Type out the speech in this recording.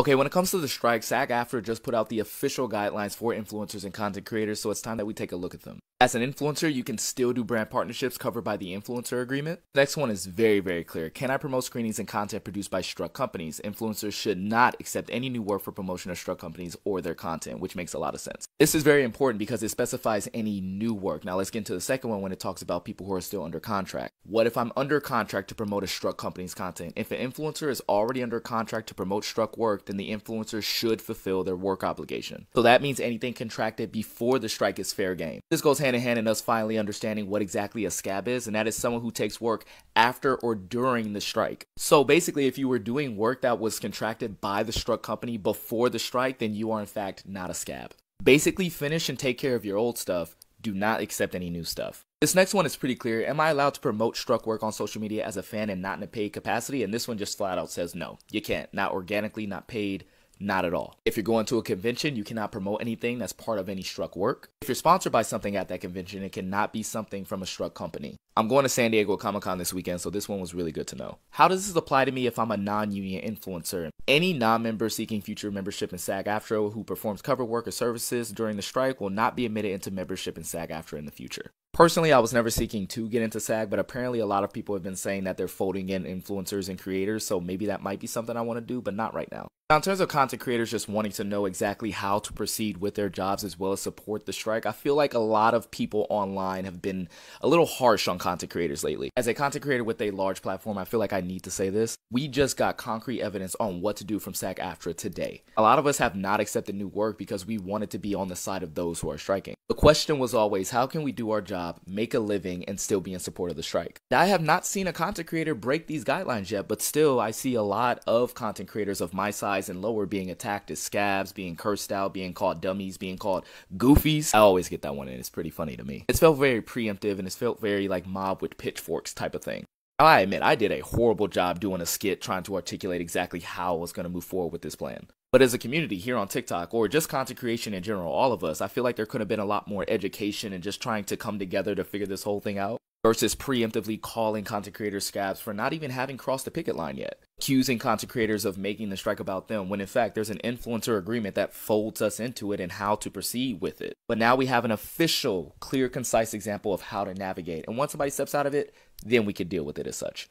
Okay, when it comes to the strike, SAG-AFTRA just put out the official guidelines for influencers and content creators, so it's time that we take a look at them. As an influencer, you can still do brand partnerships covered by the influencer agreement. The next one is very clear. Can I promote screenings and content produced by struck companies? Influencers should not accept any new work for promotion of struck companies or their content, which makes a lot of sense. This is very important because it specifies any new work. Now let's get into the second one when it talks about people who are still under contract. What if I'm under contract to promote a struck company's content? If an influencer is already under contract to promote struck work, then the influencer should fulfill their work obligation. So that means anything contracted before the strike is fair game. This goes hand in hand in us finally understanding what exactly a scab is, and that is someone who takes work after or during the strike. So basically, if you were doing work that was contracted by the struck company before the strike, then you are in fact not a scab. Basically, finish and take care of your old stuff. Do not accept any new stuff. This next one is pretty clear. Am I allowed to promote struck work on social media as a fan and not in a paid capacity? And this one just flat out says no. You can't. Not organically, not paid. Not at all. If you're going to a convention, you cannot promote anything that's part of any struck work. If you're sponsored by something at that convention, it cannot be something from a struck company. I'm going to San Diego Comic-Con this weekend, so this one was really good to know. How does this apply to me if I'm a non-union influencer? Any non-member seeking future membership in SAG-AFTRA who performs cover work or services during the strike will not be admitted into membership in SAG-AFTRA in the future. Personally, I was never seeking to get into SAG, but apparently a lot of people have been saying that they're folding in influencers and creators, so maybe that might be something I want to do, but not right now. Now, in terms of content creators just wanting to know exactly how to proceed with their jobs as well as support the strike, I feel like a lot of people online have been a little harsh on content creators lately. As a content creator with a large platform, I feel like I need to say this. We just got concrete evidence on what to do from SAG-AFTRA today. A lot of us have not accepted new work because we wanted to be on the side of those who are striking. The question was always, how can we do our job, make a living, and still be in support of the strike? I have not seen a content creator break these guidelines yet, but still I see a lot of content creators of my size and lower being attacked as scabs, being cursed out, being called dummies, being called goofies. I always get that one and it's pretty funny to me. It's felt very preemptive and it's felt very like mob with pitchforks type of thing. I admit I did a horrible job doing a skit trying to articulate exactly how I was going to move forward with this plan. But as a community here on TikTok, or just content creation in general, all of us, I feel like there could have been a lot more education and just trying to come together to figure this whole thing out, versus preemptively calling content creators scabs for not even having crossed the picket line yet. Accusing content creators of making the strike about them, when in fact there's an influencer agreement that folds us into it and how to proceed with it. But now we have an official, clear, concise example of how to navigate. And once somebody steps out of it, then we can deal with it as such.